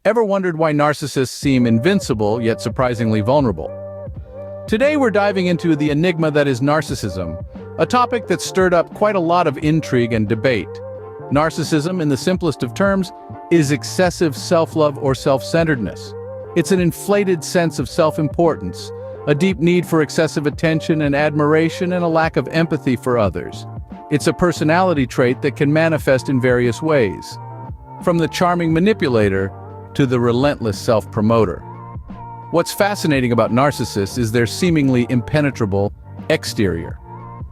Ever wondered why narcissists seem invincible yet surprisingly vulnerable? Today we're diving into the enigma that is narcissism, a topic that's stirred up quite a lot of intrigue and debate. Narcissism, in the simplest of terms, is excessive self-love or self-centeredness. It's an inflated sense of self-importance, a deep need for excessive attention and admiration, and a lack of empathy for others. It's a personality trait that can manifest in various ways, from the charming manipulator to the relentless self-promoter. What's fascinating about narcissists is their seemingly impenetrable exterior.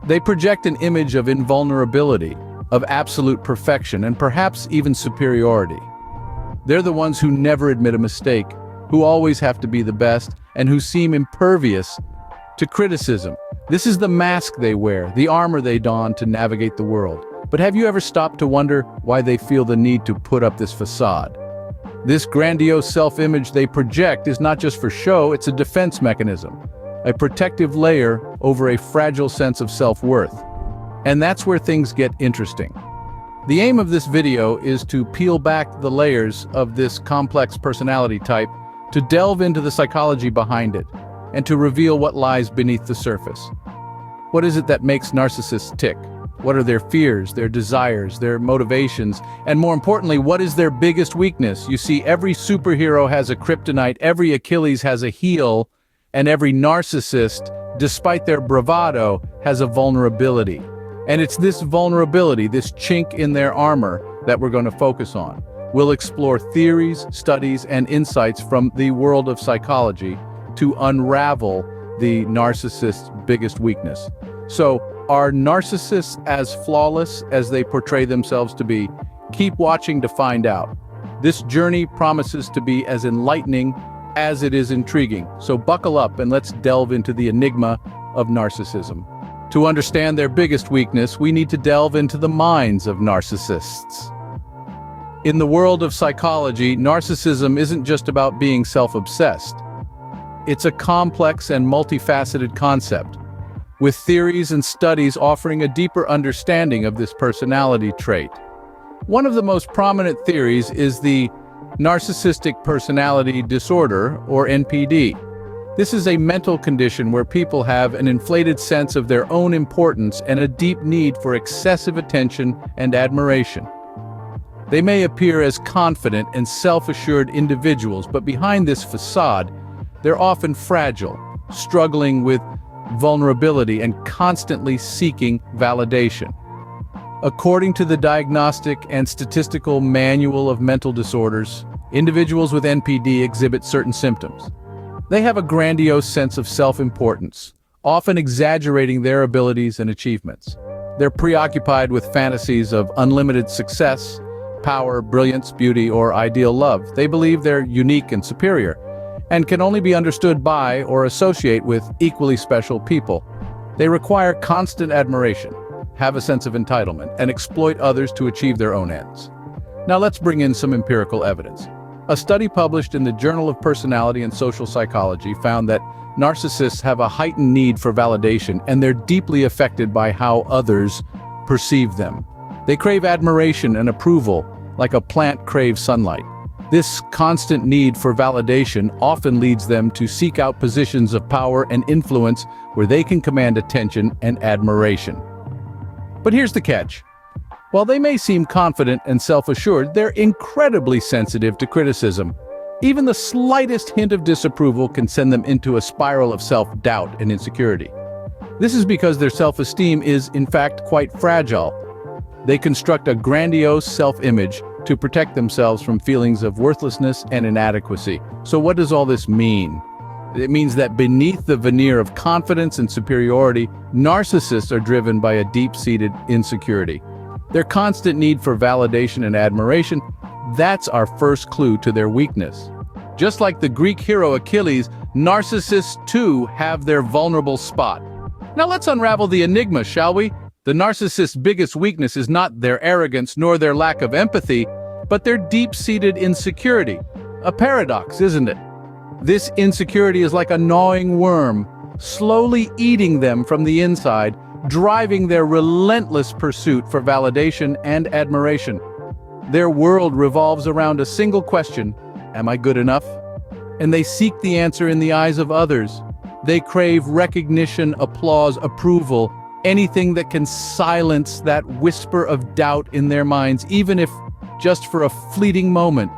They project an image of invulnerability, of absolute perfection, and perhaps even superiority. They're the ones who never admit a mistake, who always have to be the best, and who seem impervious to criticism. This is the mask they wear, the armor they don to navigate the world. But have you ever stopped to wonder why they feel the need to put up this facade? This grandiose self-image they project is not just for show, it's a defense mechanism, a protective layer over a fragile sense of self-worth. And that's where things get interesting. The aim of this video is to peel back the layers of this complex personality type, to delve into the psychology behind it, and to reveal what lies beneath the surface. What is it that makes narcissists tick? What are their fears, their desires, their motivations, and more importantly, what is their biggest weakness? You see, every superhero has a kryptonite, every Achilles has a heel, and every narcissist, despite their bravado, has a vulnerability. And it's this vulnerability, this chink in their armor, that we're going to focus on. We'll explore theories, studies, and insights from the world of psychology to unravel the narcissist's biggest weakness. So, are narcissists as flawless as they portray themselves to be? Keep watching to find out. This journey promises to be as enlightening as it is intriguing. So buckle up and let's delve into the enigma of narcissism. To understand their biggest weakness, we need to delve into the minds of narcissists. In the world of psychology, narcissism isn't just about being self-obsessed. It's a complex and multifaceted concept, with theories and studies offering a deeper understanding of this personality trait. One of the most prominent theories is the Narcissistic Personality Disorder, or NPD. This is a mental condition where people have an inflated sense of their own importance and a deep need for excessive attention and admiration. They may appear as confident and self-assured individuals, but behind this facade, they're often fragile, struggling with vulnerability and constantly seeking validation. According to the Diagnostic and Statistical Manual of Mental Disorders, individuals with NPD exhibit certain symptoms. They have a grandiose sense of self-importance, often exaggerating their abilities and achievements. They're preoccupied with fantasies of unlimited success, power, brilliance, beauty, or ideal love. They believe they're unique and superior, and can only be understood by or associate with equally special people. They require constant admiration, have a sense of entitlement, and exploit others to achieve their own ends. Now let's bring in some empirical evidence. A study published in the Journal of Personality and Social Psychology found that narcissists have a heightened need for validation, and they're deeply affected by how others perceive them. They crave admiration and approval, like a plant craves sunlight. This constant need for validation often leads them to seek out positions of power and influence where they can command attention and admiration. But here's the catch. While they may seem confident and self-assured, they're incredibly sensitive to criticism. Even the slightest hint of disapproval can send them into a spiral of self-doubt and insecurity. This is because their self-esteem is, in fact, quite fragile. They construct a grandiose self-image to protect themselves from feelings of worthlessness and inadequacy. So what does all this mean? It means that beneath the veneer of confidence and superiority, narcissists are driven by a deep-seated insecurity. Their constant need for validation and admiration, that's our first clue to their weakness. Just like the Greek hero Achilles, narcissists too have their vulnerable spot. Now let's unravel the enigma, shall we? The narcissist's biggest weakness is not their arrogance nor their lack of empathy, but their deep-seated insecurity. A paradox, isn't it? This insecurity is like a gnawing worm, slowly eating them from the inside, driving their relentless pursuit for validation and admiration. Their world revolves around a single question: Am I good enough? And they seek the answer in the eyes of others. They crave recognition, applause, approval, anything that can silence that whisper of doubt in their minds, even if just for a fleeting moment.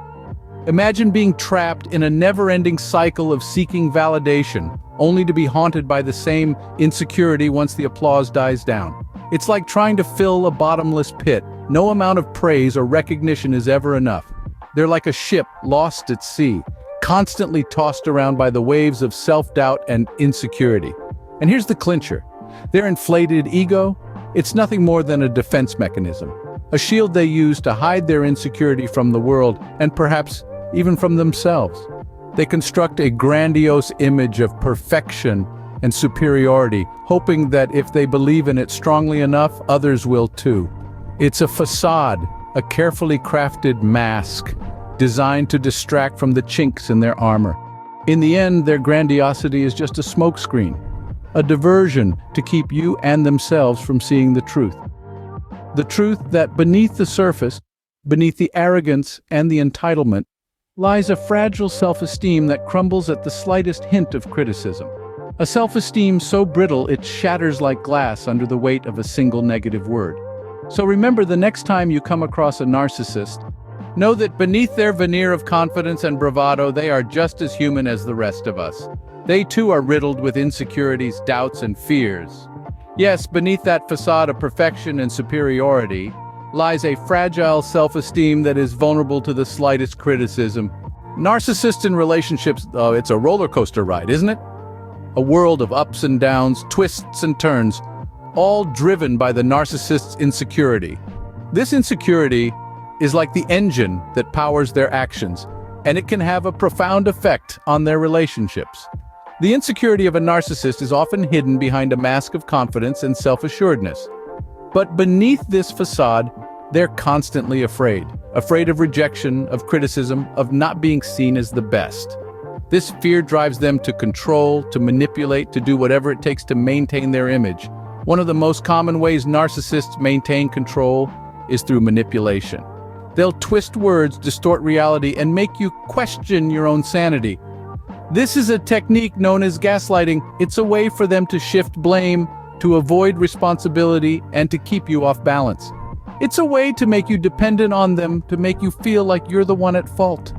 Imagine being trapped in a never-ending cycle of seeking validation, only to be haunted by the same insecurity once the applause dies down. It's like trying to fill a bottomless pit. No amount of praise or recognition is ever enough. They're like a ship lost at sea, constantly tossed around by the waves of self-doubt and insecurity. And here's the clincher. Their inflated ego, it's nothing more than a defense mechanism, a shield they use to hide their insecurity from the world and perhaps even from themselves. They construct a grandiose image of perfection and superiority, hoping that if they believe in it strongly enough, others will too. It's a facade, a carefully crafted mask, designed to distract from the chinks in their armor. In the end, their grandiosity is just a smokescreen, a diversion to keep you and themselves from seeing the truth. The truth that beneath the surface, beneath the arrogance and the entitlement, lies a fragile self-esteem that crumbles at the slightest hint of criticism. A self-esteem so brittle it shatters like glass under the weight of a single negative word. So remember, the next time you come across a narcissist, know that beneath their veneer of confidence and bravado, they are just as human as the rest of us. They too are riddled with insecurities, doubts, and fears. Yes, beneath that facade of perfection and superiority lies a fragile self-esteem that is vulnerable to the slightest criticism. Narcissists in relationships, it's a roller coaster ride, isn't it? A world of ups and downs, twists and turns, all driven by the narcissist's insecurity. This insecurity is like the engine that powers their actions, and it can have a profound effect on their relationships. The insecurity of a narcissist is often hidden behind a mask of confidence and self-assuredness. But beneath this facade, they're constantly afraid of rejection, of criticism, of not being seen as the best. This fear drives them to control, to manipulate, to do whatever it takes to maintain their image. One of the most common ways narcissists maintain control is through manipulation. They'll twist words, distort reality, and make you question your own sanity. This is a technique known as gaslighting. It's a way for them to shift blame, to avoid responsibility, and to keep you off balance. It's a way to make you dependent on them, to make you feel like you're the one at fault.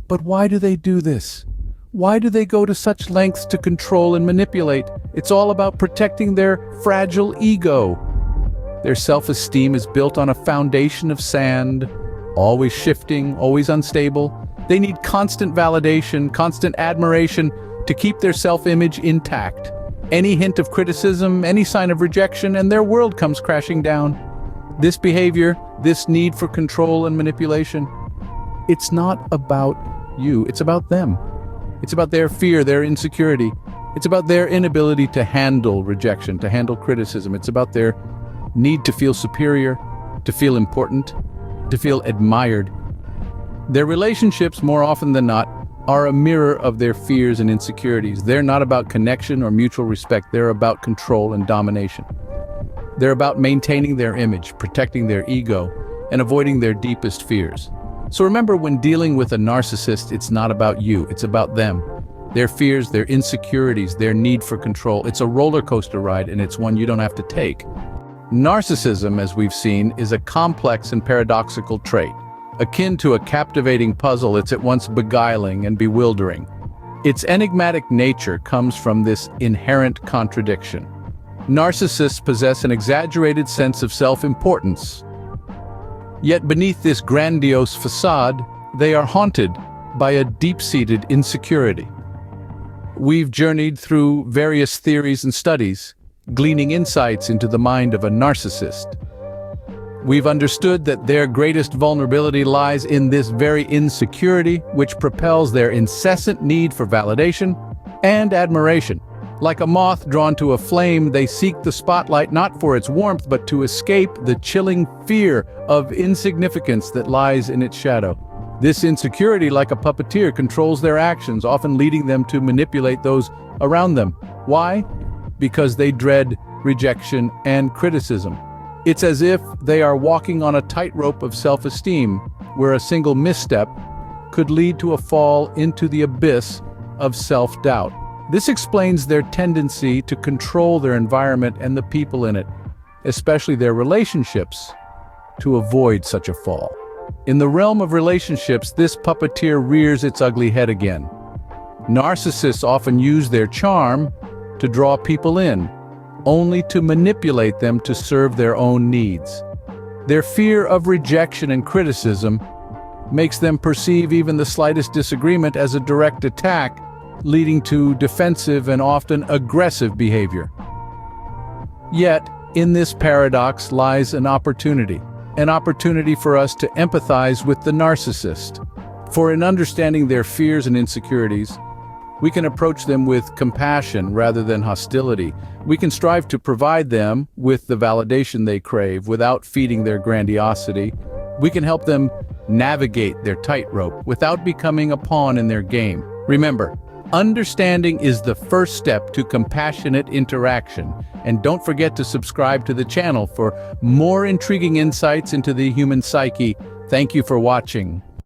But why do they do this? Why do they go to such lengths to control and manipulate? It's all about protecting their fragile ego. Their self-esteem is built on a foundation of sand, always shifting, always unstable. They need constant validation, constant admiration to keep their self-image intact. Any hint of criticism, any sign of rejection, and their world comes crashing down. This behavior, this need for control and manipulation, it's not about you, it's about them. It's about their fear, their insecurity. It's about their inability to handle rejection, to handle criticism. It's about their need to feel superior, to feel important, to feel admired. Their relationships, more often than not, are a mirror of their fears and insecurities. They're not about connection or mutual respect. They're about control and domination. They're about maintaining their image, protecting their ego, and avoiding their deepest fears. So remember, when dealing with a narcissist, it's not about you, it's about them. Their fears, their insecurities, their need for control. It's a roller coaster ride, and it's one you don't have to take. Narcissism, as we've seen, is a complex and paradoxical trait. Akin to a captivating puzzle, it's at once beguiling and bewildering. Its enigmatic nature comes from this inherent contradiction. Narcissists possess an exaggerated sense of self-importance. Yet beneath this grandiose facade, they are haunted by a deep-seated insecurity. We've journeyed through various theories and studies, gleaning insights into the mind of a narcissist. We've understood that their greatest vulnerability lies in this very insecurity, which propels their incessant need for validation and admiration. Like a moth drawn to a flame, they seek the spotlight not for its warmth, but to escape the chilling fear of insignificance that lies in its shadow. This insecurity, like a puppeteer, controls their actions, often leading them to manipulate those around them. Why? Because they dread rejection and criticism. It's as if they are walking on a tightrope of self-esteem, where a single misstep, could lead to a fall into the abyss of self-doubt. This explains their tendency to control their environment and the people in it, especially their relationships, to avoid such a fall. In the realm of relationships, this puppeteer rears its ugly head again. Narcissists often use their charm to draw people in, only to manipulate them to serve their own needs. Their fear of rejection and criticism makes them perceive even the slightest disagreement as a direct attack, leading to defensive and often aggressive behavior. Yet, in this paradox lies an opportunity for us to empathize with the narcissist. For in understanding their fears and insecurities, we can approach them with compassion rather than hostility. We can strive to provide them with the validation they crave without feeding their grandiosity. We can help them navigate their tightrope without becoming a pawn in their game. Remember, understanding is the first step to compassionate interaction. And don't forget to subscribe to the channel for more intriguing insights into the human psyche. Thank you for watching.